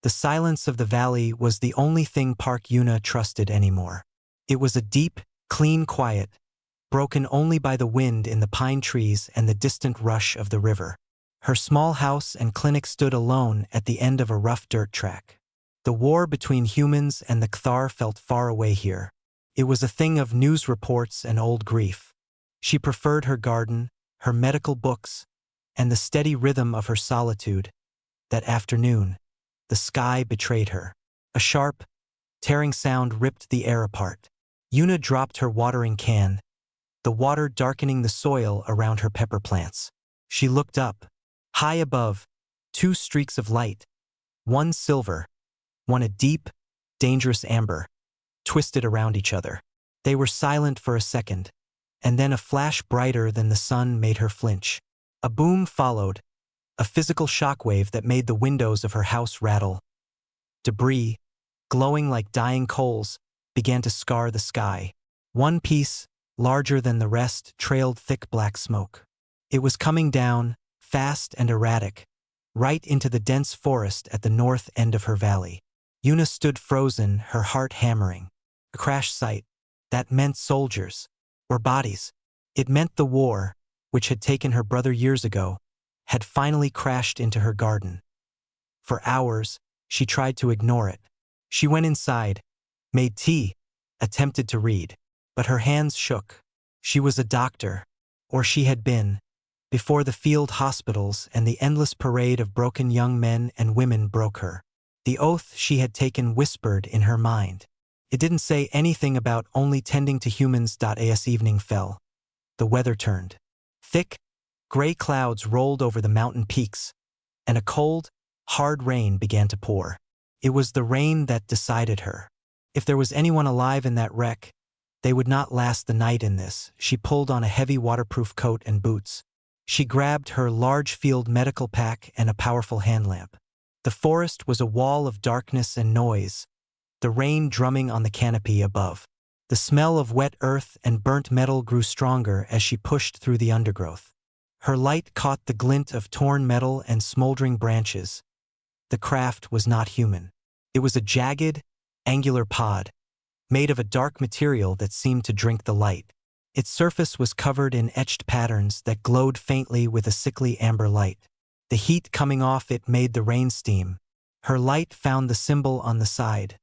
The silence of the valley was the only thing Park Yuna trusted anymore. It was a deep, clean quiet, broken only by the wind in the pine trees and the distant rush of the river. Her small house and clinic stood alone at the end of a rough dirt track. The war between humans and the Kthar felt far away here. It was a thing of news reports and old grief. She preferred her garden, her medical books, and the steady rhythm of her solitude. That afternoon, the sky betrayed her. A sharp, tearing sound ripped the air apart. Yuna dropped her watering can, the water darkening the soil around her pepper plants. She looked up. High above, two streaks of light, one silver, one a deep, dangerous amber, twisted around each other. They were silent for a second, and then a flash brighter than the sun made her flinch. A boom followed, a physical shockwave that made the windows of her house rattle. Debris, glowing like dying coals, began to scar the sky. One piece, larger than the rest, trailed thick black smoke. It was coming down, fast and erratic, right into the dense forest at the north end of her valley. Yuna stood frozen, her heart hammering. A crash site. That meant soldiers, or bodies. It meant the war, which had taken her brother years ago, had finally crashed into her garden. For hours, she tried to ignore it. She went inside, made tea, attempted to read, but her hands shook. She was a doctor, or she had been, before the field hospitals and the endless parade of broken young men and women broke her. The oath she had taken whispered in her mind. It didn't say anything about only tending to humans. As evening fell, the weather turned. Thick, gray clouds rolled over the mountain peaks, and a cold, hard rain began to pour. It was the rain that decided her. If there was anyone alive in that wreck, they would not last the night in this. She pulled on a heavy waterproof coat and boots. She grabbed her large field medical pack and a powerful hand lamp. The forest was a wall of darkness and noise, the rain drumming on the canopy above. The smell of wet earth and burnt metal grew stronger as she pushed through the undergrowth. Her light caught the glint of torn metal and smoldering branches. The craft was not human. It was a jagged, angular pod, made of a dark material that seemed to drink the light. Its surface was covered in etched patterns that glowed faintly with a sickly amber light. The heat coming off it made the rain steam. Her light found the symbol on the side,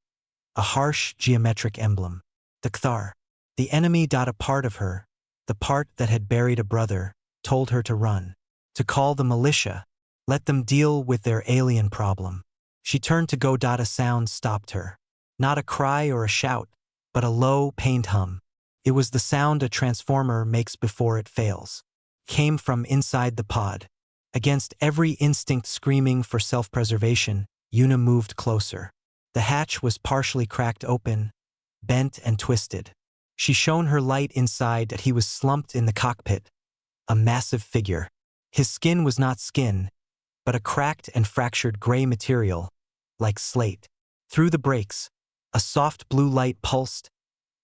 a harsh geometric emblem. The Kthar, the enemy. A part of her, the part that had buried a brother, told her to run, to call the militia, let them deal with their alien problem. She turned to go. A sound stopped her. Not a cry or a shout, but a low, pained hum. It was the sound a transformer makes before it fails. Came from inside the pod. Against every instinct screaming for self-preservation, Yuna moved closer. The hatch was partially cracked open, bent and twisted. She shone her light inside. He was slumped in the cockpit, a massive figure. His skin was not skin, but a cracked and fractured gray material, like slate. Through the breaks, a soft blue light pulsed,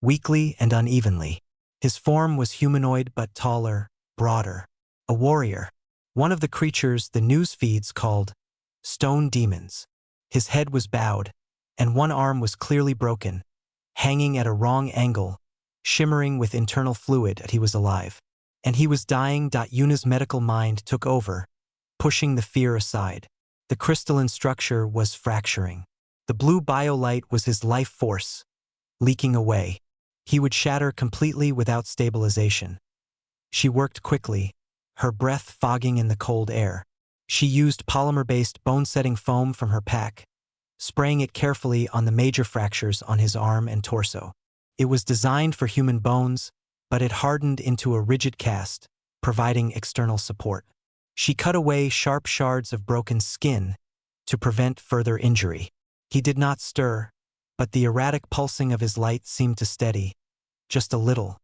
weakly and unevenly. His form was humanoid but taller, broader. A warrior. One of the creatures the news feeds called stone demons. His head was bowed, and one arm was clearly broken, hanging at a wrong angle, shimmering with internal fluid. He was alive. And he was dying. Yuna's medical mind took over, pushing the fear aside. The crystalline structure was fracturing. The blue biolight was his life force, leaking away. He would shatter completely without stabilization. She worked quickly, her breath fogging in the cold air. She used polymer-based bone-setting foam from her pack, spraying it carefully on the major fractures on his arm and torso. It was designed for human bones, but it hardened into a rigid cast, providing external support. She cut away sharp shards of broken skin to prevent further injury. He did not stir, but the erratic pulsing of his light seemed to steady, just a little.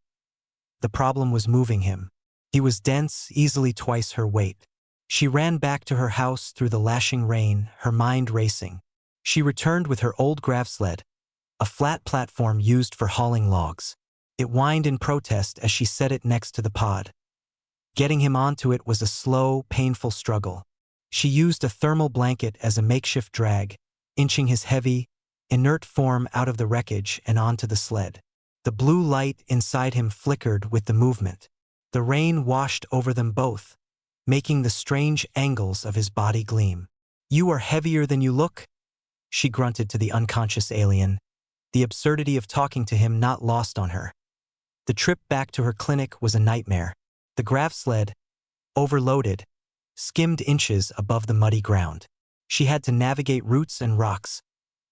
The problem was moving him. He was dense, easily twice her weight. She ran back to her house through the lashing rain, her mind racing. She returned with her old grav sled, a flat platform used for hauling logs. It whined in protest as she set it next to the pod. Getting him onto it was a slow, painful struggle. She used a thermal blanket as a makeshift drag, inching his heavy, inert form out of the wreckage and onto the sled. The blue light inside him flickered with the movement. The rain washed over them both, making the strange angles of his body gleam. "You are heavier than you look," she grunted to the unconscious alien, the absurdity of talking to him not lost on her. The trip back to her clinic was a nightmare. The grav sled, overloaded, skimmed inches above the muddy ground. She had to navigate roots and rocks,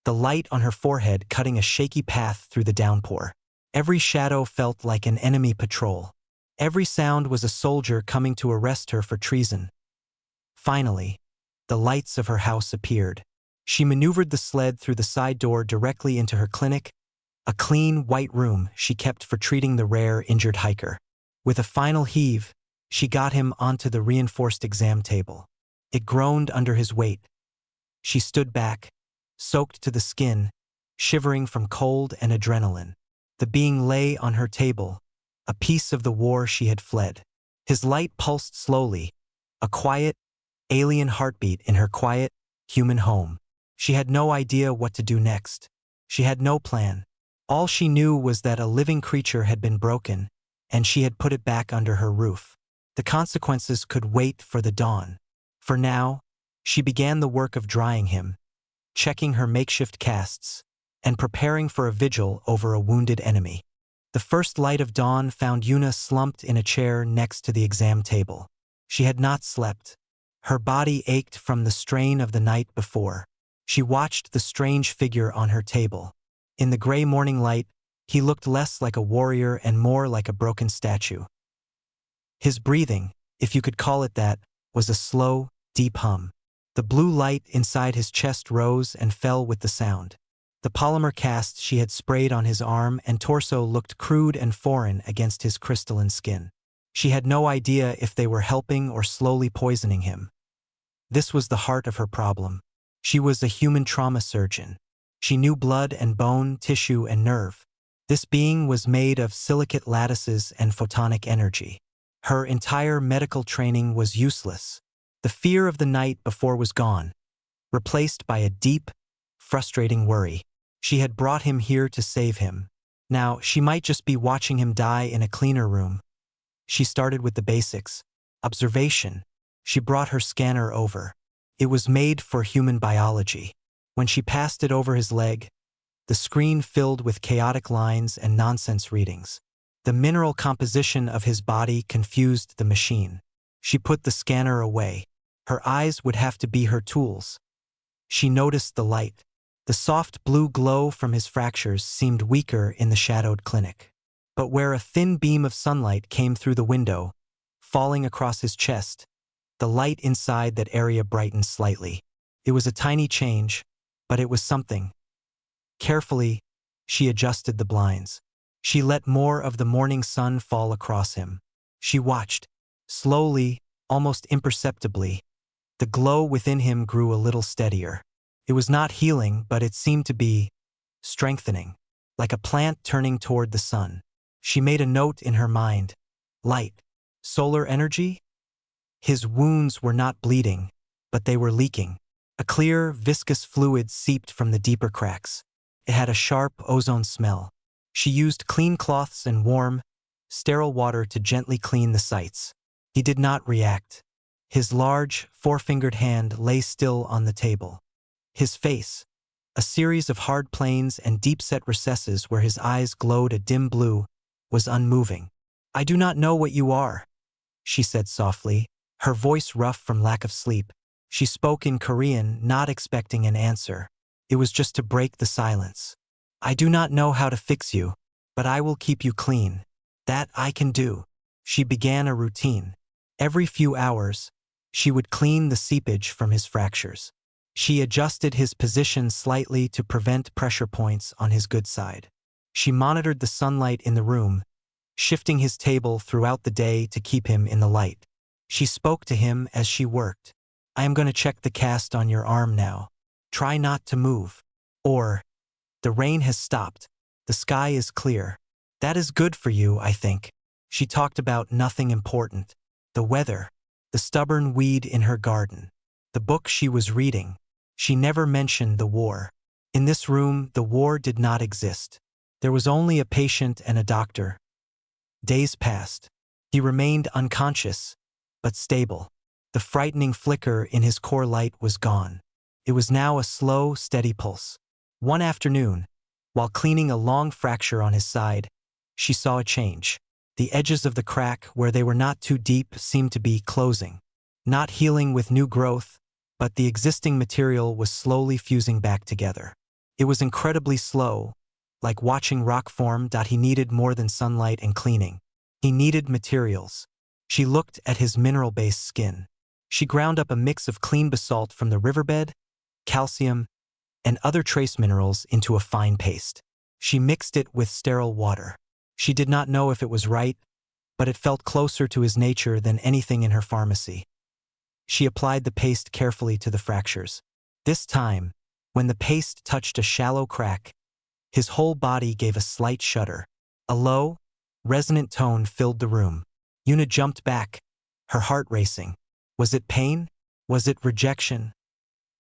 the light on her forehead cutting a shaky path through the downpour. Every shadow felt like an enemy patrol. Every sound was a soldier coming to arrest her for treason. Finally, the lights of her house appeared. She maneuvered the sled through the side door directly into her clinic, a clean, white room she kept for treating the rare, injured hiker. With a final heave, she got him onto the reinforced exam table. It groaned under his weight. She stood back, soaked to the skin, shivering from cold and adrenaline. The being lay on her table, a piece of the war she had fled. His light pulsed slowly, a quiet, alien heartbeat in her quiet, human home. She had no idea what to do next. She had no plan. All she knew was that a living creature had been broken, and she had put it back under her roof. The consequences could wait for the dawn. For now, she began the work of drying him, checking her makeshift casts, and preparing for a vigil over a wounded enemy. The first light of dawn found Yuna slumped in a chair next to the exam table. She had not slept. Her body ached from the strain of the night before. She watched the strange figure on her table. In the gray morning light, he looked less like a warrior and more like a broken statue. His breathing, if you could call it that, was a slow, deep hum. The blue light inside his chest rose and fell with the sound. The polymer casts she had sprayed on his arm and torso looked crude and foreign against his crystalline skin. She had no idea if they were helping or slowly poisoning him. This was the heart of her problem. She was a human trauma surgeon. She knew blood and bone, tissue and nerve. This being was made of silicate lattices and photonic energy. Her entire medical training was useless. The fear of the night before was gone, replaced by a deep, frustrating worry. She had brought him here to save him. Now, she might just be watching him die in a cleaner room. She started with the basics. Observation. She brought her scanner over. It was made for human biology. When she passed it over his leg, the screen filled with chaotic lines and nonsense readings. The mineral composition of his body confused the machine. She put the scanner away. Her eyes would have to be her tools. She noticed the light. The soft blue glow from his fractures seemed weaker in the shadowed clinic. But where a thin beam of sunlight came through the window, falling across his chest, the light inside that area brightened slightly. It was a tiny change, but it was something. Carefully, she adjusted the blinds. She let more of the morning sun fall across him. She watched. Slowly, almost imperceptibly, the glow within him grew a little steadier. It was not healing, but it seemed to be strengthening, like a plant turning toward the sun. She made a note in her mind. Light. Solar energy? His wounds were not bleeding, but they were leaking. A clear, viscous fluid seeped from the deeper cracks. It had a sharp ozone smell. She used clean cloths and warm, sterile water to gently clean the sites. He did not react. His large, four-fingered hand lay still on the table. His face, a series of hard planes and deep-set recesses where his eyes glowed a dim blue, was unmoving. "I do not know what you are," she said softly, her voice rough from lack of sleep. She spoke in Korean, not expecting an answer. It was just to break the silence. "I do not know how to fix you, but I will keep you clean. That I can do." She began a routine. Every few hours, she would clean the seepage from his fractures. She adjusted his position slightly to prevent pressure points on his good side. She monitored the sunlight in the room, shifting his table throughout the day to keep him in the light. She spoke to him as she worked. "I am going to check the cast on your arm now. Try not to move." Or, "The rain has stopped. The sky is clear. That is good for you, I think." She talked about nothing important. The weather, the stubborn weed in her garden, the book she was reading. She never mentioned the war. In this room, the war did not exist. There was only a patient and a doctor. Days passed. He remained unconscious, but stable. The frightening flicker in his core light was gone. It was now a slow, steady pulse. One afternoon, while cleaning a long fracture on his side, she saw a change. The edges of the crack, where they were not too deep, seemed to be closing. Not healing with new growth, but the existing material was slowly fusing back together. It was incredibly slow, like watching rock form. He needed more than sunlight and cleaning. He needed materials. She looked at his mineral-based skin. She ground up a mix of clean basalt from the riverbed, calcium, and other trace minerals into a fine paste. She mixed it with sterile water. She did not know if it was right, but it felt closer to his nature than anything in her pharmacy. She applied the paste carefully to the fractures. This time, when the paste touched a shallow crack, his whole body gave a slight shudder. A low, resonant tone filled the room. Yuna jumped back, her heart racing. Was it pain? Was it rejection?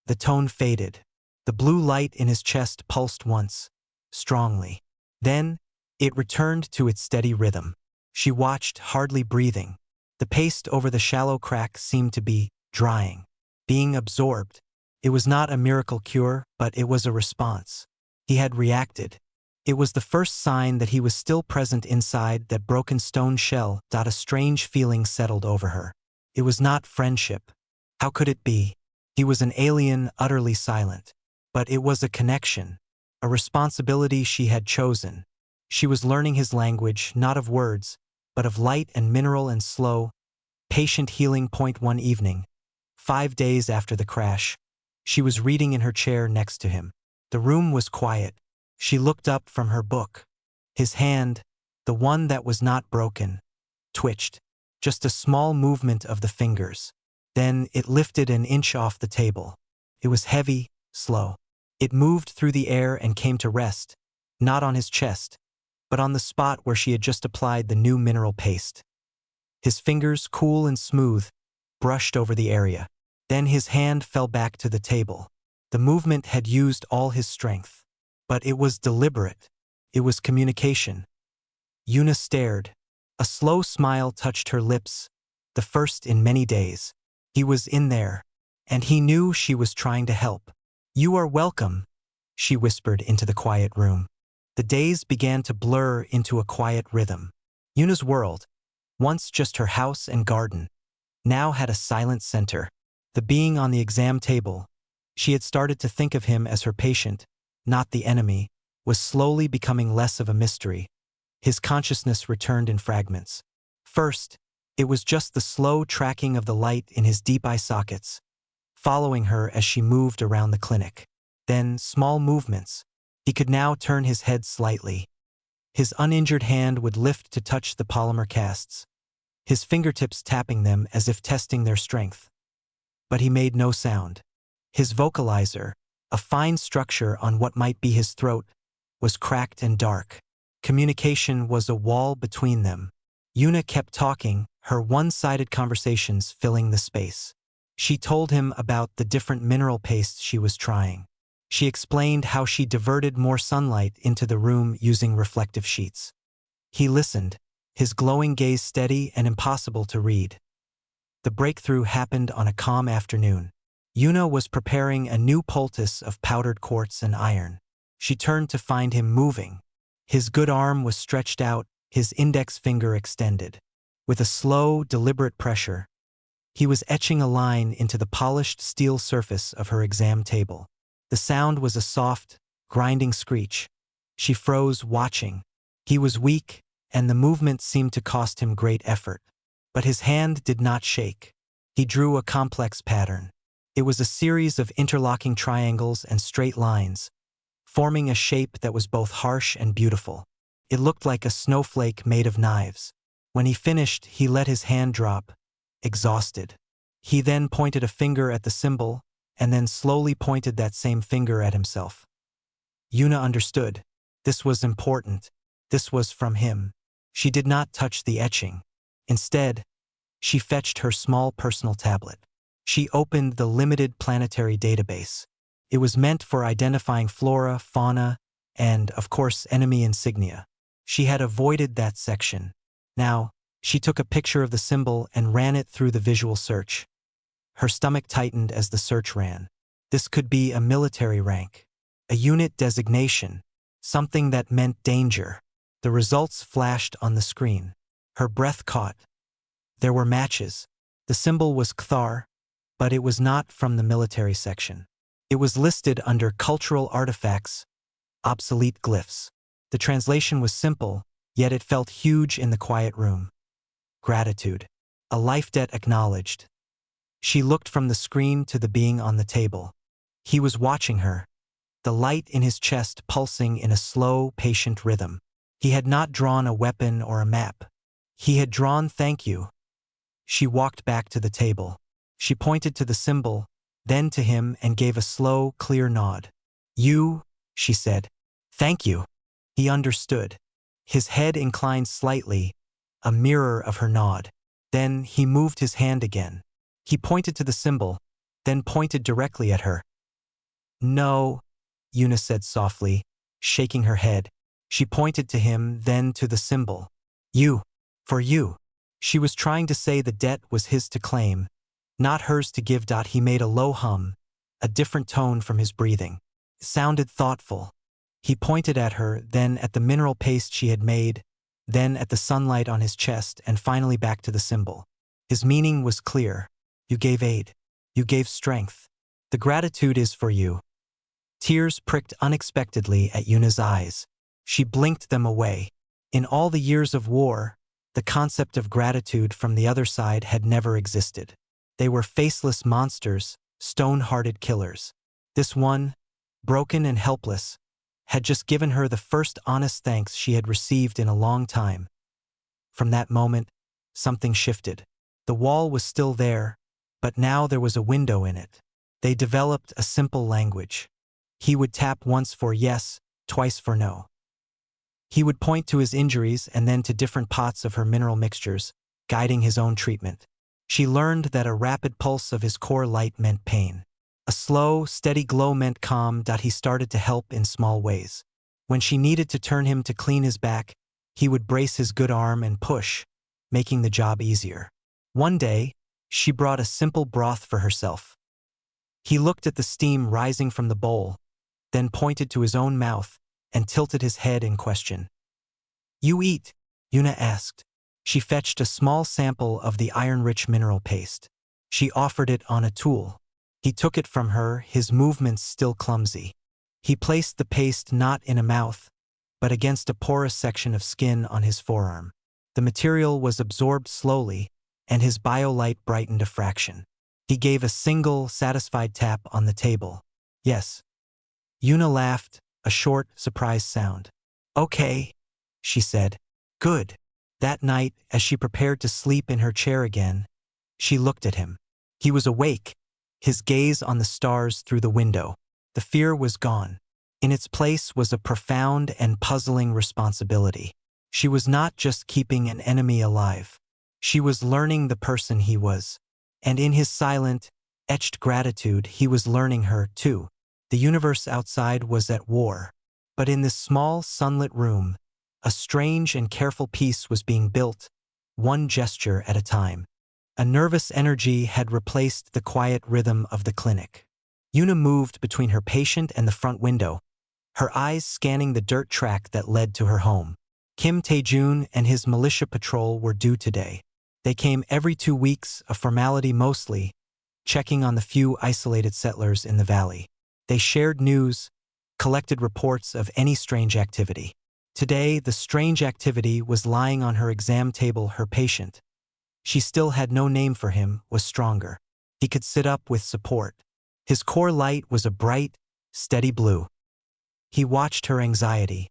The tone faded. The blue light in his chest pulsed once, strongly. Then, it returned to its steady rhythm. She watched, hardly breathing. The paste over the shallow crack seemed to be drying, being absorbed. It was not a miracle cure, but it was a response. He had reacted. It was the first sign that he was still present inside that broken stone shell. A strange feeling settled over her. It was not friendship. How could it be? He was an alien, utterly silent. But it was a connection, a responsibility she had chosen. She was learning his language, not of words, but of light and mineral and slow, patient healing. One evening, 5 days after the crash, she was reading in her chair next to him. The room was quiet. She looked up from her book. His hand, the one that was not broken, twitched. Just a small movement of the fingers. Then it lifted an inch off the table. It was heavy, slow. It moved through the air and came to rest, not on his chest, but on the spot where she had just applied the new mineral paste. His fingers, cool and smooth, brushed over the area. Then his hand fell back to the table. The movement had used all his strength. But it was deliberate. It was communication. Yuna stared. A slow smile touched her lips, the first in many days. He was in there, and he knew she was trying to help. "You are welcome," she whispered into the quiet room. The days began to blur into a quiet rhythm. Yuna's world, once just her house and garden, now had a silent center. The being on the exam table, she had started to think of him as her patient, not the enemy, was slowly becoming less of a mystery. His consciousness returned in fragments. First, it was just the slow tracking of the light in his deep eye sockets, following her as she moved around the clinic. Then, small movements. He could now turn his head slightly. His uninjured hand would lift to touch the polymer casts, his fingertips tapping them as if testing their strength. But he made no sound. His vocalizer, a fine structure on what might be his throat, was cracked and dark. Communication was a wall between them. Yuna kept talking, her one-sided conversations filling the space. She told him about the different mineral pastes she was trying. She explained how she diverted more sunlight into the room using reflective sheets. He listened, his glowing gaze steady and impossible to read. The breakthrough happened on a calm afternoon. Yuna was preparing a new poultice of powdered quartz and iron. She turned to find him moving. His good arm was stretched out, his index finger extended. With a slow, deliberate pressure, he was etching a line into the polished steel surface of her exam table. The sound was a soft, grinding screech. She froze, watching. He was weak, and the movement seemed to cost him great effort. But his hand did not shake. He drew a complex pattern. It was a series of interlocking triangles and straight lines, forming a shape that was both harsh and beautiful. It looked like a snowflake made of knives. When he finished, he let his hand drop, exhausted. He then pointed a finger at the symbol, and then slowly pointed that same finger at himself. Yuna understood. This was important. This was from him. She did not touch the etching. Instead, she fetched her small personal tablet. She opened the limited planetary database. It was meant for identifying flora, fauna, and, of course, enemy insignia. She had avoided that section. Now, she took a picture of the symbol and ran it through the visual search. Her stomach tightened as the search ran. This could be a military rank, a unit designation, something that meant danger. The results flashed on the screen. Her breath caught. There were matches. The symbol was Cthar, but it was not from the military section. It was listed under cultural artifacts, obsolete glyphs. The translation was simple, yet it felt huge in the quiet room. Gratitude. A life debt acknowledged. She looked from the screen to the being on the table. He was watching her, the light in his chest pulsing in a slow, patient rhythm. He had not drawn a weapon or a map. He had drawn thank you. She walked back to the table. She pointed to the symbol, then to him and gave a slow, clear nod. You, she said. Thank you. He understood. His head inclined slightly, a mirror of her nod. Then he moved his hand again. He pointed to the symbol, then pointed directly at her. No, Yuna said softly, shaking her head. She pointed to him, then to the symbol. You. For you. She was trying to say the debt was his to claim, not hers to give. He made a low hum, a different tone from his breathing. It sounded thoughtful. He pointed at her, then at the mineral paste she had made, then at the sunlight on his chest, and finally back to the symbol. His meaning was clear. You gave aid. You gave strength. The gratitude is for you. Tears pricked unexpectedly at Yuna's eyes. She blinked them away. In all the years of war, the concept of gratitude from the other side had never existed. They were faceless monsters, stone-hearted killers. This one, broken and helpless, had just given her the first honest thanks she had received in a long time. From that moment, something shifted. The wall was still there, but now there was a window in it. They developed a simple language. He would tap once for yes, twice for no. He would point to his injuries and then to different pots of her mineral mixtures, guiding his own treatment. She learned that a rapid pulse of his core light meant pain. A slow, steady glow meant calm. He started to help in small ways. When she needed to turn him to clean his back, he would brace his good arm and push, making the job easier. One day, she brought a simple broth for herself. He looked at the steam rising from the bowl, then pointed to his own mouth and tilted his head in question. You eat? Yuna asked. She fetched a small sample of the iron-rich mineral paste. She offered it on a tool. He took it from her, his movements still clumsy. He placed the paste not in a mouth, but against a porous section of skin on his forearm. The material was absorbed slowly, and his biolight brightened a fraction. He gave a single, satisfied tap on the table. Yes. Yuna laughed, a short, surprised sound. Okay, she said. Good. That night, as she prepared to sleep in her chair again, she looked at him. He was awake, his gaze on the stars through the window. The fear was gone. In its place was a profound and puzzling responsibility. She was not just keeping an enemy alive. She was learning the person he was. And in his silent, etched gratitude, he was learning her, too. The universe outside was at war. But in this small, sunlit room, a strange and careful peace was being built, one gesture at a time. A nervous energy had replaced the quiet rhythm of the clinic. Yuna moved between her patient and the front window, her eyes scanning the dirt track that led to her home. Kim Tae-jun and his militia patrol were due today. They came every 2 weeks, a formality mostly, checking on the few isolated settlers in the valley. They shared news, collected reports of any strange activity. Today, the strange activity was lying on her exam table. Her patient, she still had no name for him, was stronger. He could sit up with support. His core light was a bright, steady blue. He watched her anxiety,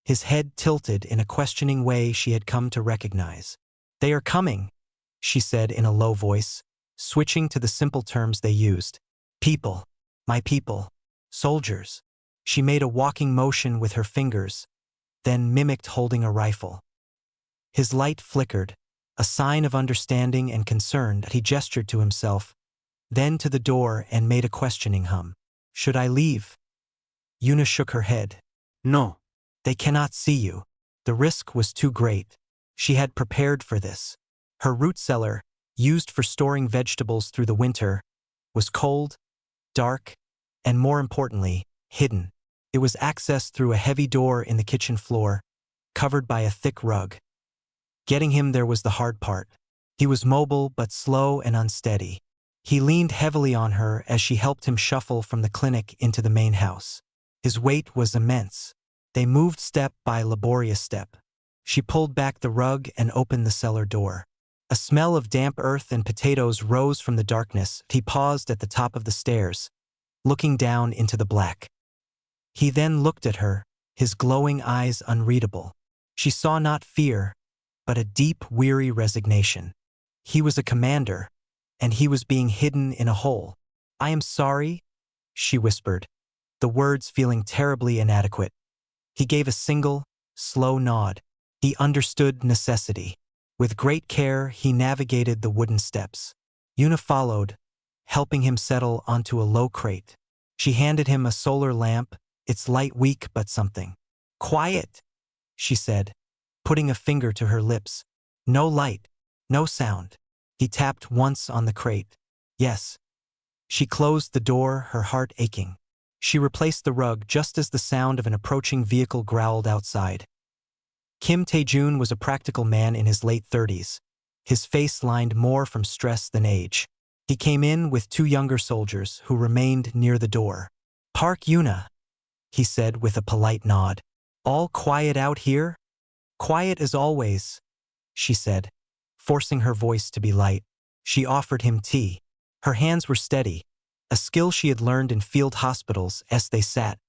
his head tilted in a questioning way she had come to recognize. They are coming, she said in a low voice, switching to the simple terms they used. People. My people. Soldiers. She made a walking motion with her fingers, then mimicked holding a rifle. His light flickered, a sign of understanding and concern. He gestured to himself, then to the door and made a questioning hum. Should I leave? Yuna shook her head. No. They cannot see you. The risk was too great. She had prepared for this. Her root cellar, used for storing vegetables through the winter, was cold, dark, and more importantly, hidden. It was accessed through a heavy door in the kitchen floor, covered by a thick rug. Getting him there was the hard part. He was mobile but slow and unsteady. He leaned heavily on her as she helped him shuffle from the clinic into the main house. His weight was immense. They moved step by laborious step. She pulled back the rug and opened the cellar door. A smell of damp earth and potatoes rose from the darkness. He paused at the top of the stairs, looking down into the black. He then looked at her, his glowing eyes unreadable. She saw not fear, but a deep, weary resignation. He was a commander, and he was being hidden in a hole. "I am sorry," she whispered, the words feeling terribly inadequate. He gave a single, slow nod. He understood necessity. With great care, he navigated the wooden steps. Yuna followed, helping him settle onto a low crate. She handed him a solar lamp, its light weak but something. "Quiet," she said, putting a finger to her lips. "No light, no sound." He tapped once on the crate. "Yes." She closed the door, her heart aching. She replaced the rug just as the sound of an approaching vehicle growled outside. Kim Tae-jun was a practical man in his late 30s, his face lined more from stress than age. He came in with two younger soldiers who remained near the door. "Park Yuna," he said with a polite nod. "All quiet out here?" "Quiet as always," she said, forcing her voice to be light. She offered him tea. Her hands were steady, a skill she had learned in field hospitals as they sat.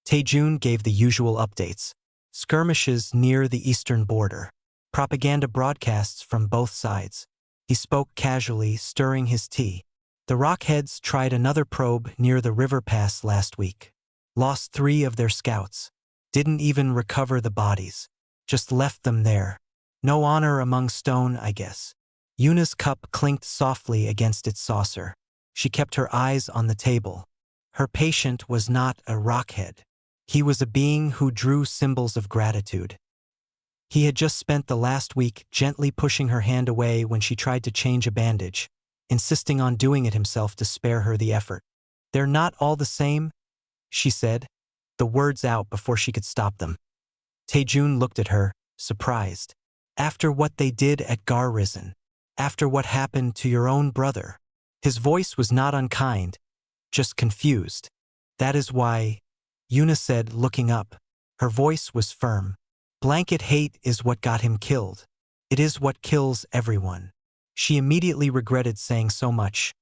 Tae-jun gave the usual updates. Skirmishes near the eastern border. Propaganda broadcasts from both sides. He spoke casually, stirring his tea. The Rockheads tried another probe near the river pass last week. Lost 3 of their scouts. Didn't even recover the bodies. Just left them there. No honor among stone, I guess. Yuna's cup clinked softly against its saucer. She kept her eyes on the table. Her patient was not a rockhead. He was a being who drew symbols of gratitude. He had just spent the last week gently pushing her hand away when she tried to change a bandage, insisting on doing it himself to spare her the effort. "They're not all the same," she said, the words out before she could stop them. Tae-jun looked at her, surprised. "After what they did at Garrison, after what happened to your own brother." His voice was not unkind, just confused. "That is why," Yuna said, looking up. Her voice was firm. "Blanket hate is what got him killed. It is what kills everyone." She immediately regretted saying so much.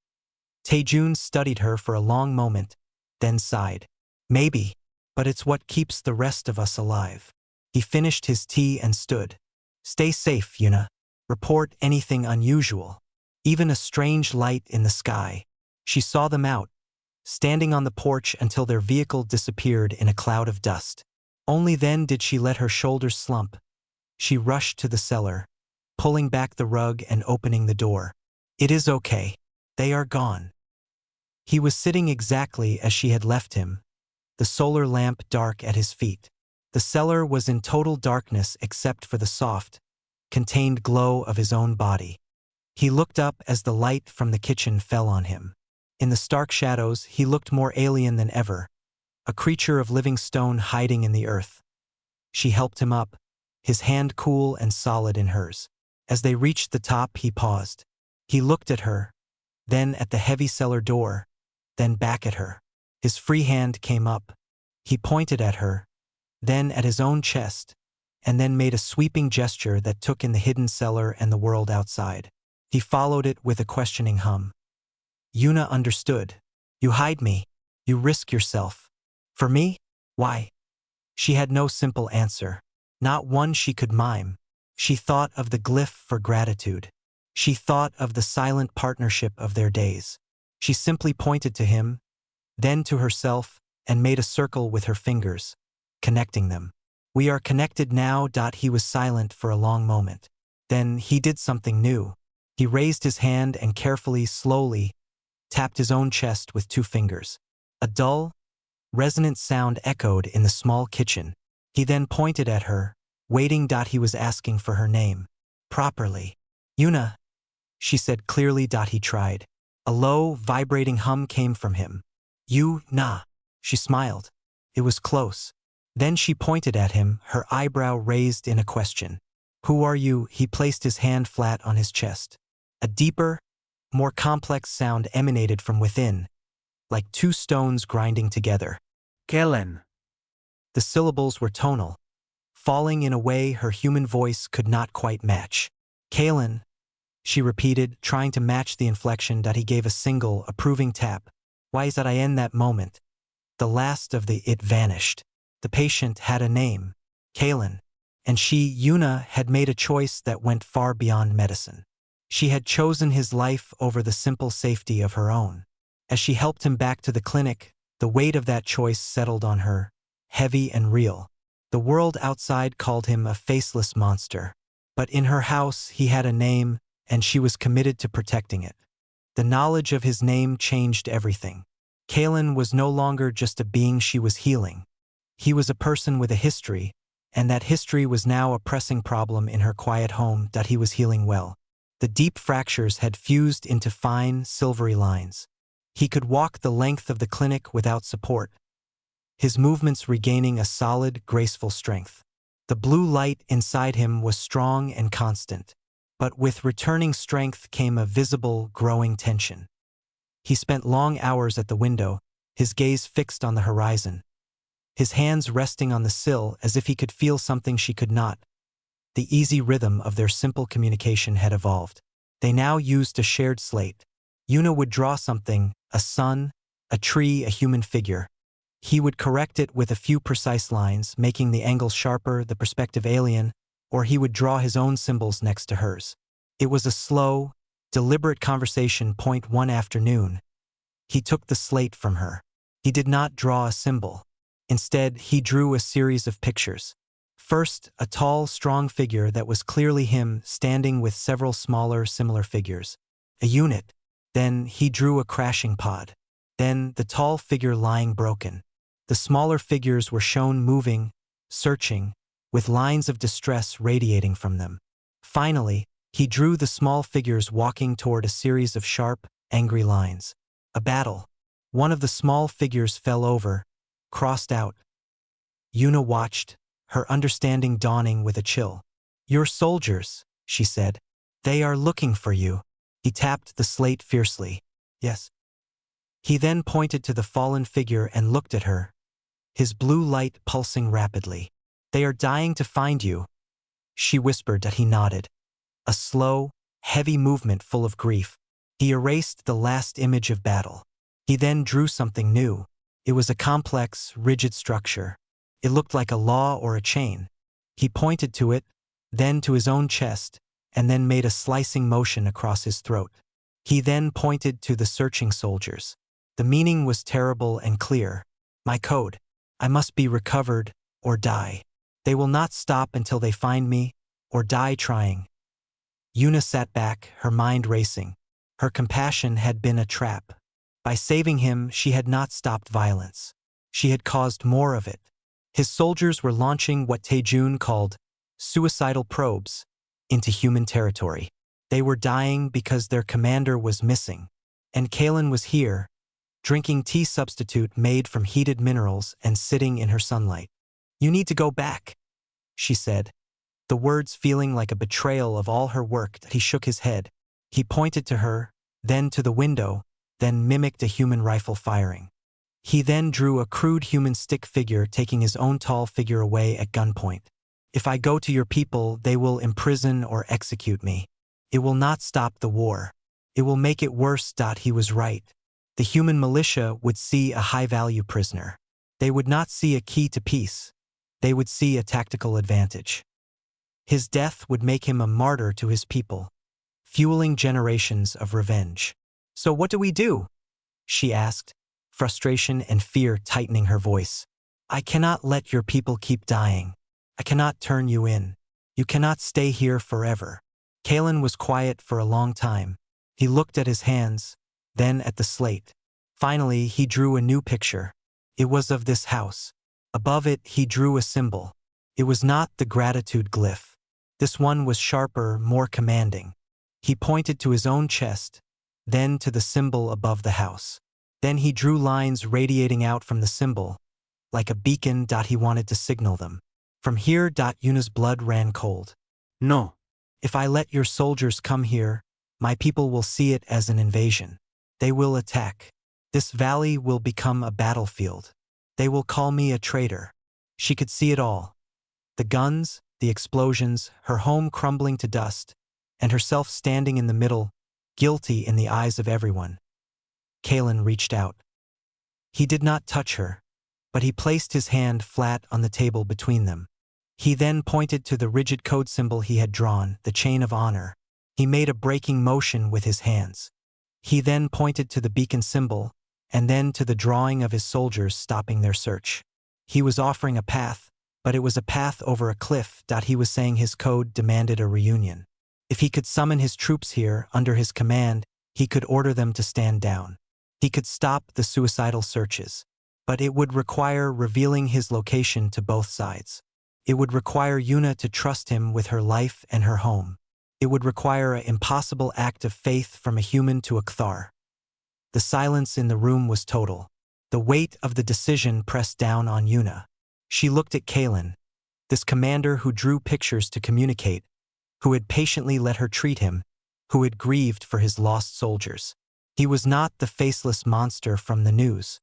Tae-jun studied her for a long moment, then sighed. "Maybe, but it's what keeps the rest of us alive." He finished his tea and stood. "Stay safe, Yuna. Report anything unusual. Even a strange light in the sky." She saw them out, standing on the porch until their vehicle disappeared in a cloud of dust. Only then did she let her shoulders slump. She rushed to the cellar, pulling back the rug and opening the door. "It is okay. They are gone." He was sitting exactly as she had left him, the solar lamp dark at his feet. The cellar was in total darkness except for the soft, contained glow of his own body. He looked up as the light from the kitchen fell on him. In the stark shadows, he looked more alien than ever, a creature of living stone hiding in the earth. She helped him up, his hand cool and solid in hers. As they reached the top, he paused. He looked at her, then at the heavy cellar door, then back at her. His free hand came up. He pointed at her, then at his own chest, and then made a sweeping gesture that took in the hidden cellar and the world outside. He followed it with a questioning hum. Yuna understood. "You hide me. You risk yourself. For me? Why?" She had no simple answer. Not one she could mime. She thought of the glyph for gratitude. She thought of the silent partnership of their days. She simply pointed to him, then to herself, and made a circle with her fingers, connecting them. "We are connected now." He was silent for a long moment. Then he did something new. He raised his hand and carefully, slowly, tapped his own chest with 2 fingers. A dull, resonant sound echoed in the small kitchen. He then pointed at her, waiting. He was asking for her name. Properly. Yuna, she said clearly. He tried. A low, vibrating hum came from him. You, nah. She smiled. It was close. Then she pointed at him, her eyebrow raised in a question. Who are you? He placed his hand flat on his chest. A deeper, more complex sound emanated from within, like two stones grinding together. Kellen. The syllables were tonal, falling in a way her human voice could not quite match. Kalen, she repeated, trying to match the inflection. He gave a single, approving tap. Why is that I end that moment? The last of the it vanished. The patient had a name, Kalen, and she, Yuna, had made a choice that went far beyond medicine. She had chosen his life over the simple safety of her own. As she helped him back to the clinic, the weight of that choice settled on her, heavy and real. The world outside called him a faceless monster. But in her house he had a name, and she was committed to protecting it. The knowledge of his name changed everything. Kalen was no longer just a being she was healing. He was a person with a history, and that history was now a pressing problem in her quiet home. He was healing well. The deep fractures had fused into fine, silvery lines. He could walk the length of the clinic without support, his movements regaining a solid, graceful strength. The blue light inside him was strong and constant, but with returning strength came a visible, growing tension. He spent long hours at the window, his gaze fixed on the horizon, his hands resting on the sill as if he could feel something she could not. The easy rhythm of their simple communication had evolved. They now used a shared slate. Yuna would draw something, a sun, a tree, a human figure. He would correct it with a few precise lines, making the angle sharper, the perspective alien, or he would draw his own symbols next to hers. It was a slow, deliberate conversation. One afternoon, he took the slate from her. He did not draw a symbol. Instead, he drew a series of pictures. First, a tall, strong figure that was clearly him, standing with several smaller, similar figures. A unit. Then he drew a crashing pod. Then the tall figure lying broken. The smaller figures were shown moving, searching, with lines of distress radiating from them. Finally, he drew the small figures walking toward a series of sharp, angry lines. A battle. One of the small figures fell over, crossed out. Yuna watched, her understanding dawning with a chill. Your soldiers, she said. They are looking for you. He tapped the slate fiercely. Yes. He then pointed to the fallen figure and looked at her, his blue light pulsing rapidly. They are dying to find you, she whispered. He nodded. A slow, heavy movement full of grief. He erased the last image of battle. He then drew something new. It was a complex, rigid structure. It looked like a law or a chain. He pointed to it, then to his own chest, and then made a slicing motion across his throat. He then pointed to the searching soldiers. The meaning was terrible and clear. My code. I must be recovered, or die. They will not stop until they find me, or die trying. Yuna sat back, her mind racing. Her compassion had been a trap. By saving him, she had not stopped violence. She had caused more of it. His soldiers were launching what Taejun called suicidal probes into human territory. They were dying because their commander was missing. And Kalen was here, drinking tea substitute made from heated minerals and sitting in her sunlight. You need to go back, she said, the words feeling like a betrayal of all her work. He shook his head. He pointed to her, then to the window, then mimicked a human rifle firing. He then drew a crude human stick figure taking his own tall figure away at gunpoint. If I go to your people, they will imprison or execute me. It will not stop the war. It will make it worse. He was right. The human militia would see a high-value prisoner. They would not see a key to peace. They would see a tactical advantage. His death would make him a martyr to his people, fueling generations of revenge. So what do we do? She asked, frustration and fear tightening her voice. I cannot let your people keep dying. I cannot turn you in. You cannot stay here forever. Kalen was quiet for a long time. He looked at his hands, then at the slate. Finally, he drew a new picture. It was of this house. Above it, he drew a symbol. It was not the gratitude glyph. This one was sharper, more commanding. He pointed to his own chest, then to the symbol above the house. Then he drew lines radiating out from the symbol, like a beacon. He wanted to signal them. From here. Yuna's blood ran cold. No. If I let your soldiers come here, my people will see it as an invasion. They will attack. This valley will become a battlefield. They will call me a traitor. She could see it all. The guns, the explosions, her home crumbling to dust, and herself standing in the middle, guilty in the eyes of everyone. Kalen reached out. He did not touch her, but he placed his hand flat on the table between them. He then pointed to the rigid code symbol he had drawn, the chain of honor. He made a breaking motion with his hands. He then pointed to the beacon symbol, and then to the drawing of his soldiers stopping their search. He was offering a path, but it was a path over a cliff. He was saying his code demanded a reunion. If he could summon his troops here under his command, he could order them to stand down. He could stop the suicidal searches, but it would require revealing his location to both sides. It would require Yuna to trust him with her life and her home. It would require an impossible act of faith from a human to a Kthar. The silence in the room was total. The weight of the decision pressed down on Yuna. She looked at Kalen, this commander who drew pictures to communicate, who had patiently let her treat him, who had grieved for his lost soldiers. He was not the faceless monster from the news.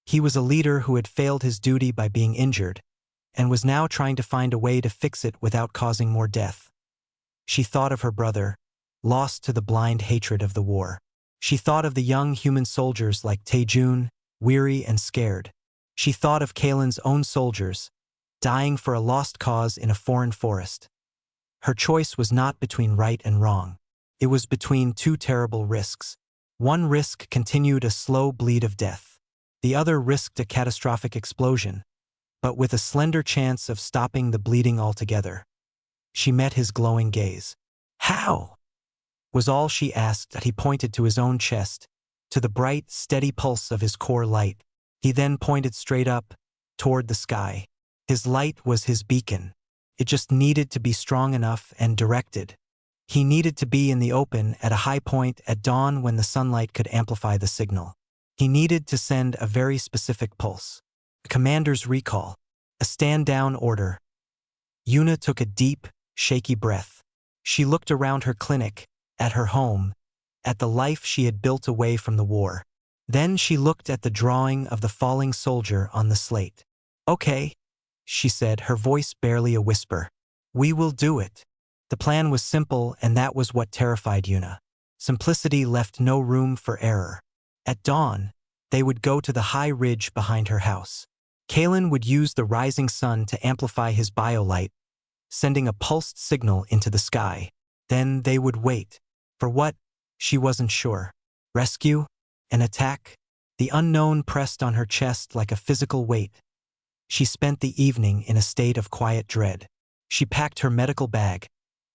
He was a leader who had failed his duty by being injured, and was now trying to find a way to fix it without causing more death. She thought of her brother, lost to the blind hatred of the war. She thought of the young human soldiers like Taejun, weary and scared. She thought of Kalen's own soldiers, dying for a lost cause in a foreign forest. Her choice was not between right and wrong. It was between two terrible risks. One risk continued a slow bleed of death. The other risked a catastrophic explosion, but with a slender chance of stopping the bleeding altogether. She met his glowing gaze. "How?" was all she asked. He pointed to his own chest, to the bright, steady pulse of his core light. He then pointed straight up, toward the sky. His light was his beacon. It just needed to be strong enough and directed. He needed to be in the open at a high point at dawn when the sunlight could amplify the signal. He needed to send a very specific pulse. A commander's recall. A stand-down order. Yuna took a deep, shaky breath. She looked around her clinic, at her home, at the life she had built away from the war. Then she looked at the drawing of the falling soldier on the slate. "Okay," she said, her voice barely a whisper. "We will do it." The plan was simple, and that was what terrified Yuna. Simplicity left no room for error. At dawn, they would go to the high ridge behind her house. Kalen would use the rising sun to amplify his biolight, sending a pulsed signal into the sky. Then they would wait. For what? She wasn't sure. Rescue? An attack? The unknown pressed on her chest like a physical weight. She spent the evening in a state of quiet dread. She packed her medical bag,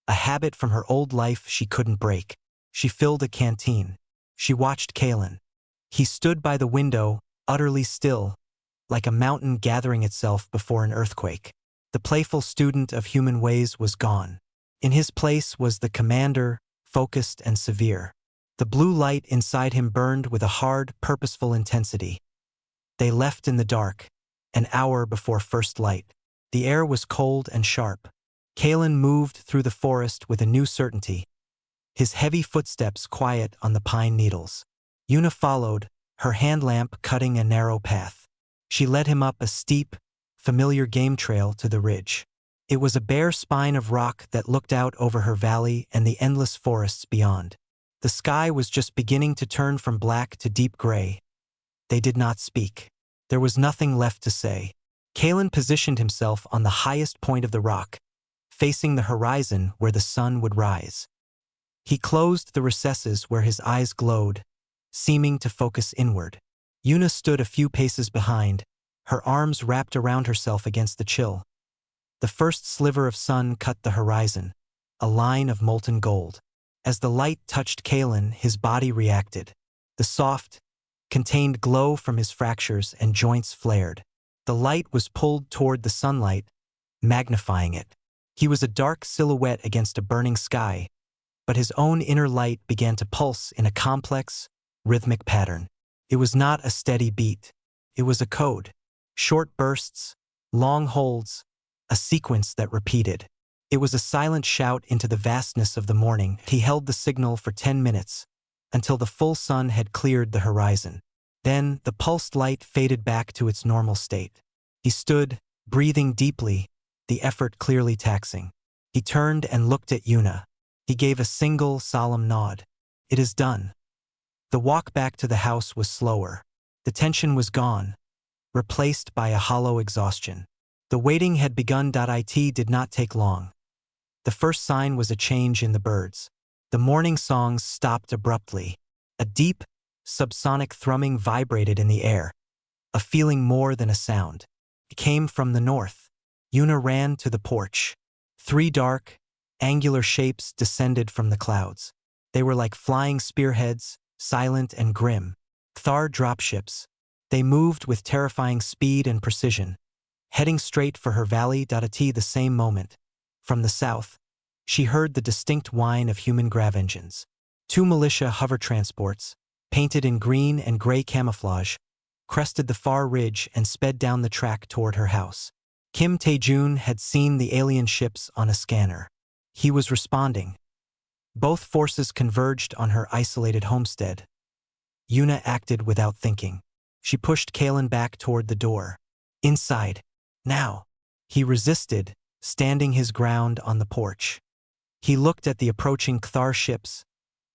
a habit from her old life she couldn't break. She filled a canteen. She watched Kalen. He stood by the window, utterly still, like a mountain gathering itself before an earthquake. The playful student of human ways was gone. In his place was the commander, focused and severe. The blue light inside him burned with a hard, purposeful intensity. They left in the dark, an hour before first light. The air was cold and sharp. Kalen moved through the forest with a new certainty, his heavy footsteps quiet on the pine needles. Yuna followed, her hand lamp cutting a narrow path. She led him up a steep, familiar game trail to the ridge. It was a bare spine of rock that looked out over her valley and the endless forests beyond. The sky was just beginning to turn from black to deep gray. They did not speak. There was nothing left to say. Kalen positioned himself on the highest point of the rock, facing the horizon where the sun would rise. He closed the recesses where his eyes glowed, seeming to focus inward. Yuna stood a few paces behind, her arms wrapped around herself against the chill. The first sliver of sun cut the horizon, a line of molten gold. As the light touched Kalen, his body reacted. The soft, contained glow from his fractures and joints flared. The light was pulled toward the sunlight, magnifying it. He was a dark silhouette against a burning sky, but his own inner light began to pulse in a complex, rhythmic pattern. It was not a steady beat. It was a code. Short bursts, long holds, a sequence that repeated. It was a silent shout into the vastness of the morning. He held the signal for 10 minutes, until the full sun had cleared the horizon. Then the pulsed light faded back to its normal state. He stood, breathing deeply, the effort clearly taxing. He turned and looked at Yuna. He gave a single, solemn nod. It is done. The walk back to the house was slower. The tension was gone, replaced by a hollow exhaustion. The waiting had begun. It did not take long. The first sign was a change in the birds. The morning songs stopped abruptly. A deep, subsonic thrumming vibrated in the air, a feeling more than a sound. It came from the north. Yuna ran to the porch. 3 dark, angular shapes descended from the clouds. They were like flying spearheads, silent and grim. Thar dropships. They moved with terrifying speed and precision, heading straight for her valley. At the same moment, from the south, she heard the distinct whine of human grav engines. 2 militia hover transports, painted in green and gray camouflage, crested the far ridge and sped down the track toward her house. Kim Tae-jun had seen the alien ships on a scanner. He was responding. Both forces converged on her isolated homestead. Yuna acted without thinking. She pushed Kalen back toward the door. Inside. Now. He resisted, standing his ground on the porch. He looked at the approaching Kthar ships,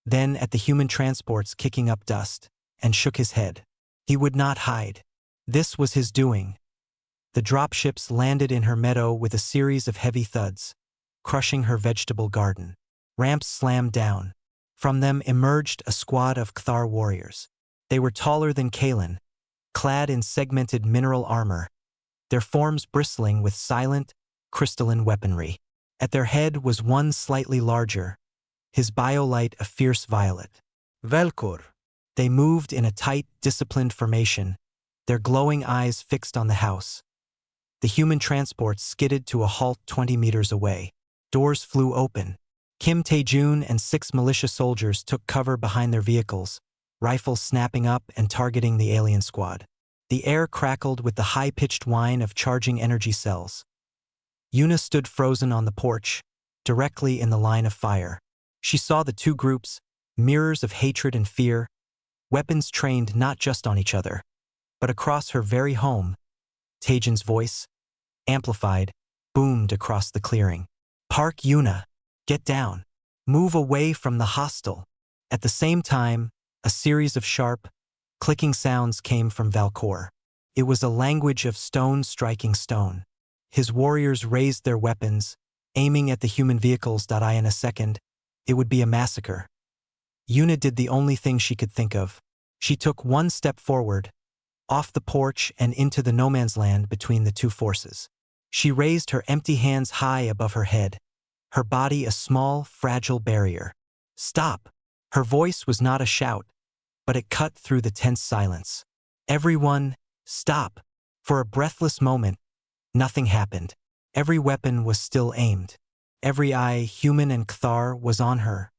then at the human transports kicking up dust, and shook his head. He would not hide. This was his doing. The dropships landed in her meadow with a series of heavy thuds, crushing her vegetable garden. Ramps slammed down. From them emerged a squad of Kthar warriors. They were taller than Kalen, clad in segmented mineral armor, their forms bristling with silent, crystalline weaponry. At their head was one slightly larger, his biolight a fierce violet. Velkor. They moved in a tight, disciplined formation, their glowing eyes fixed on the house. The human transports skidded to a halt 20 meters away. Doors flew open. Kim Tae-jun and 6 militia soldiers took cover behind their vehicles, rifles snapping up and targeting the alien squad. The air crackled with the high-pitched whine of charging energy cells. Yuna stood frozen on the porch, directly in the line of fire. She saw the 2 groups, mirrors of hatred and fear, weapons trained not just on each other, but across her very home. Taejun's voice, amplified, boomed across the clearing. Park Yuna. Get down. Move away from the hostile. At the same time, a series of sharp, clicking sounds came from Valkor. It was a language of stone striking stone. His warriors raised their weapons, aiming at the human vehicles. In a second, it would be a massacre. Yuna did the only thing she could think of. She took 1 step forward, off the porch and into the no man's land between the 2 forces. She raised her empty hands high above her head, her body a small, fragile barrier. Stop! Her voice was not a shout, but it cut through the tense silence. Everyone, stop! For a breathless moment, nothing happened. Every weapon was still aimed. Every eye, human and Kthar, was on her.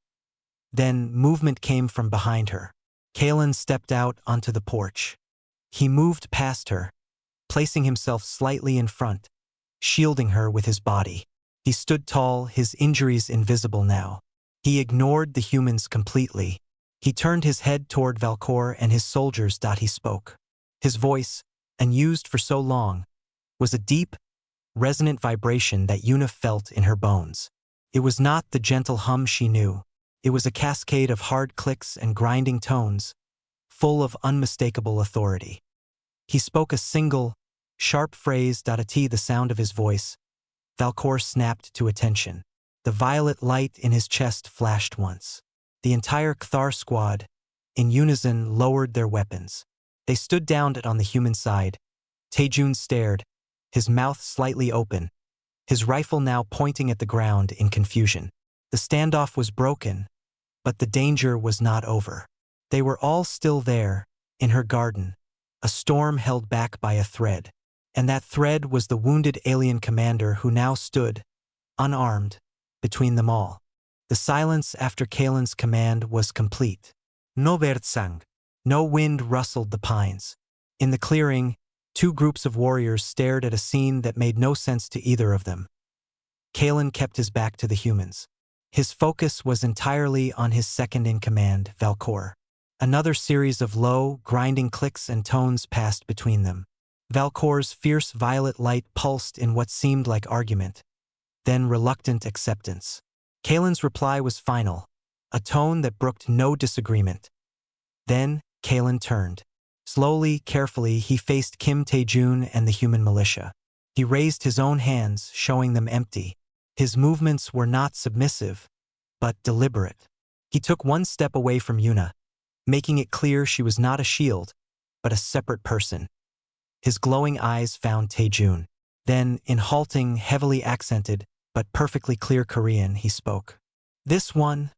Then movement came from behind her. Kalen stepped out onto the porch. He moved past her, placing himself slightly in front, shielding her with his body. He stood tall, his injuries invisible now. He ignored the humans completely. He turned his head toward Valkor and his soldiers. He spoke. His voice, unused for so long, was a deep, resonant vibration that Yuna felt in her bones. It was not the gentle hum she knew. It was a cascade of hard clicks and grinding tones, full of unmistakable authority. He spoke a single, sharp phrase. At the sound of his voice, Valkor snapped to attention. The violet light in his chest flashed once. The entire Kthar squad, in unison, lowered their weapons. They stood down on the human side. Taejun stared, his mouth slightly open, his rifle now pointing at the ground in confusion. The standoff was broken, but the danger was not over. They were all still there, in her garden, a storm held back by a thread. And that thread was the wounded alien commander who now stood, unarmed, between them all. The silence after Kalen's command was complete. No Vertsang. No wind rustled the pines. In the clearing, two groups of warriors stared at a scene that made no sense to either of them. Kalen kept his back to the humans. His focus was entirely on his second-in-command, Valkor. Another series of low, grinding clicks and tones passed between them. Valkor's fierce violet light pulsed in what seemed like argument, then reluctant acceptance. Kalen's reply was final, a tone that brooked no disagreement. Then, Kalen turned. Slowly, carefully, he faced Kim Tae-jun and the human militia. He raised his own hands, showing them empty. His movements were not submissive, but deliberate. He took one step away from Yuna, making it clear she was not a shield, but a separate person. His glowing eyes found Tae-jun. Then, in halting, heavily accented, but perfectly clear Korean, he spoke. "This one,"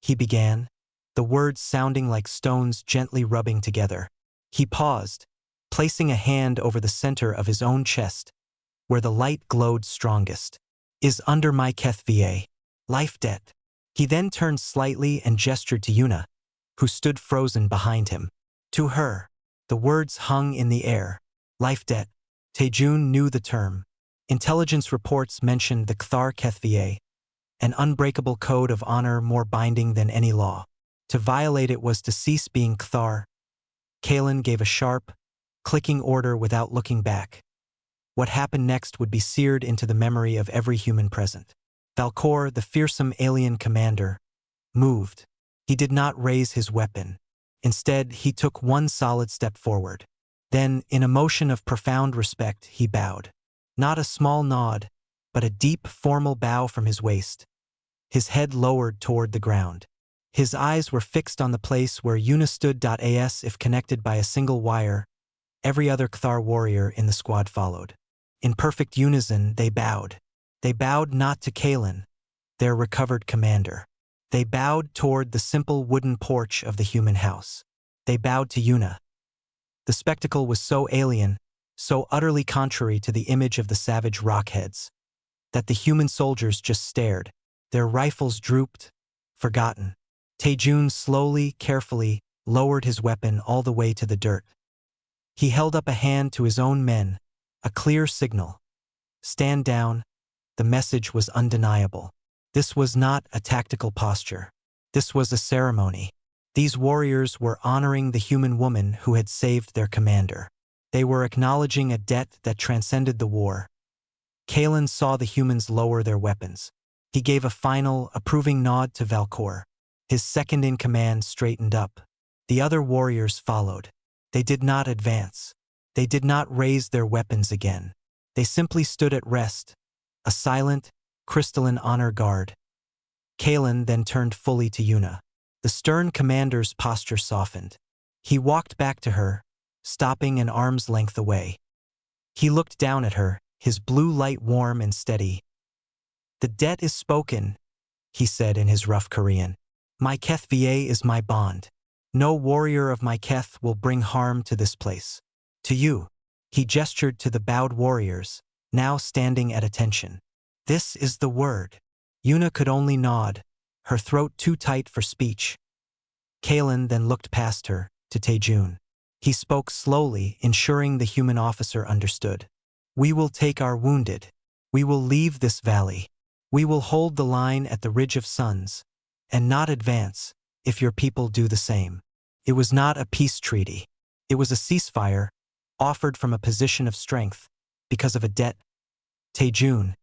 he began, the words sounding like stones gently rubbing together. He paused, placing a hand over the center of his own chest, where the light glowed strongest. "Is under my HFY life debt." He then turned slightly and gestured to Yuna, who stood frozen behind him. To her, the words hung in the air. Life debt. Tae-jun knew the term. Intelligence reports mentioned the Kthar HFY, an unbreakable code of honor more binding than any law. To violate it was to cease being Kthar. Kalen gave a sharp, clicking order without looking back. What happened next would be seared into the memory of every human present. Valkor, the fearsome alien commander, moved. He did not raise his weapon. Instead, he took one solid step forward. Then, in a motion of profound respect, he bowed. Not a small nod, but a deep, formal bow from his waist. His head lowered toward the ground. His eyes were fixed on the place where Yuna stood. As if connected by a single wire, every other Kthar warrior in the squad followed. In perfect unison, they bowed. They bowed not to Kalen, their recovered commander. They bowed toward the simple wooden porch of the human house. They bowed to Yuna. The spectacle was so alien, so utterly contrary to the image of the savage rockheads, that the human soldiers just stared, their rifles drooped, forgotten. Tae-jun slowly, carefully, lowered his weapon all the way to the dirt. He held up a hand to his own men, a clear signal. Stand down. The message was undeniable. This was not a tactical posture. This was a ceremony. These warriors were honoring the human woman who had saved their commander. They were acknowledging a debt that transcended the war. Kalen saw the humans lower their weapons. He gave a final, approving nod to Valkor. His second-in-command straightened up. The other warriors followed. They did not advance. They did not raise their weapons again. They simply stood at rest, a silent, crystalline honor guard. Kalen then turned fully to Yuna. The stern commander's posture softened. He walked back to her, stopping an arm's length away. He looked down at her, his blue light warm and steady. "The debt is spoken," he said in his rough Korean. "My HFY is my bond. No warrior of my Keth will bring harm to this place. To you." He gestured to the bowed warriors, now standing at attention. "This is the word." Yuna could only nod, her throat too tight for speech. Kalen then looked past her, to Tae-jun. He spoke slowly, ensuring the human officer understood. "We will take our wounded. We will leave this valley. We will hold the line at the Ridge of Suns, and not advance, if your people do the same." It was not a peace treaty. It was a ceasefire, offered from a position of strength, because of a debt. Tae-jun,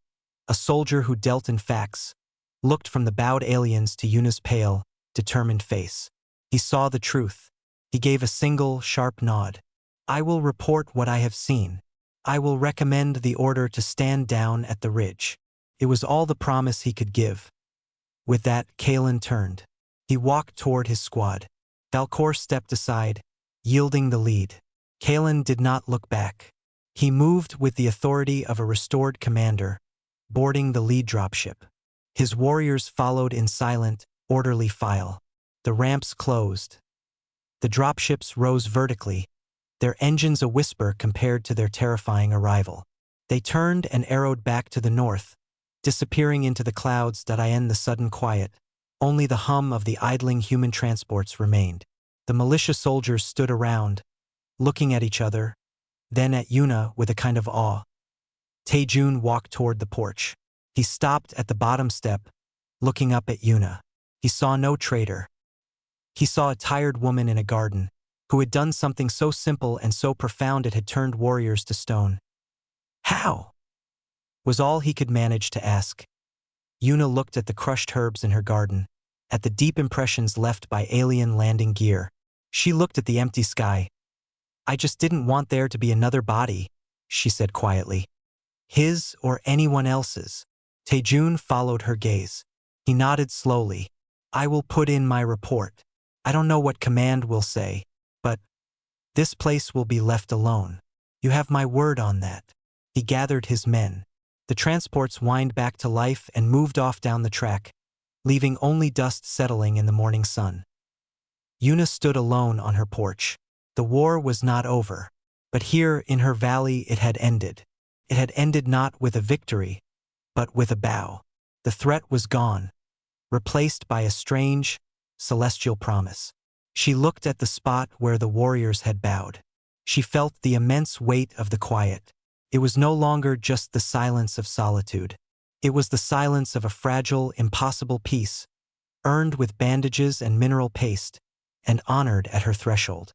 a soldier who dealt in facts, looked from the bowed aliens to Yuna's pale, determined face. He saw the truth. He gave a single, sharp nod. "I will report what I have seen. I will recommend the order to stand down at the ridge." It was all the promise he could give. With that, Kalen turned. He walked toward his squad. Valkor stepped aside, yielding the lead. Kalen did not look back. He moved with the authority of a restored commander, boarding the lead dropship. His warriors followed in silent, orderly file. The ramps closed. The dropships rose vertically, their engines a whisper compared to their terrifying arrival. They turned and arrowed back to the north, disappearing into the clouds that end the sudden quiet. Only the hum of the idling human transports remained. The militia soldiers stood around, looking at each other, then at Yuna with a kind of awe. Taejun walked toward the porch. He stopped at the bottom step, looking up at Yuna. He saw no traitor. He saw a tired woman in a garden, who had done something so simple and so profound it had turned warriors to stone. "How?" was all he could manage to ask. Yuna looked at the crushed herbs in her garden, at the deep impressions left by alien landing gear. She looked at the empty sky. "I just didn't want there to be another body," she said quietly. "His or anyone else's." Taejun followed her gaze. He nodded slowly. "I will put in my report. I don't know what command will say, but this place will be left alone. You have my word on that." He gathered his men. The transports whined back to life and moved off down the track, leaving only dust settling in the morning sun. Yuna stood alone on her porch. The war was not over, but here in her valley it had ended. It had ended not with a victory, but with a bow. The threat was gone, replaced by a strange, celestial promise. She looked at the spot where the warriors had bowed. She felt the immense weight of the quiet. It was no longer just the silence of solitude. It was the silence of a fragile, impossible peace, earned with bandages and mineral paste, and honored at her threshold.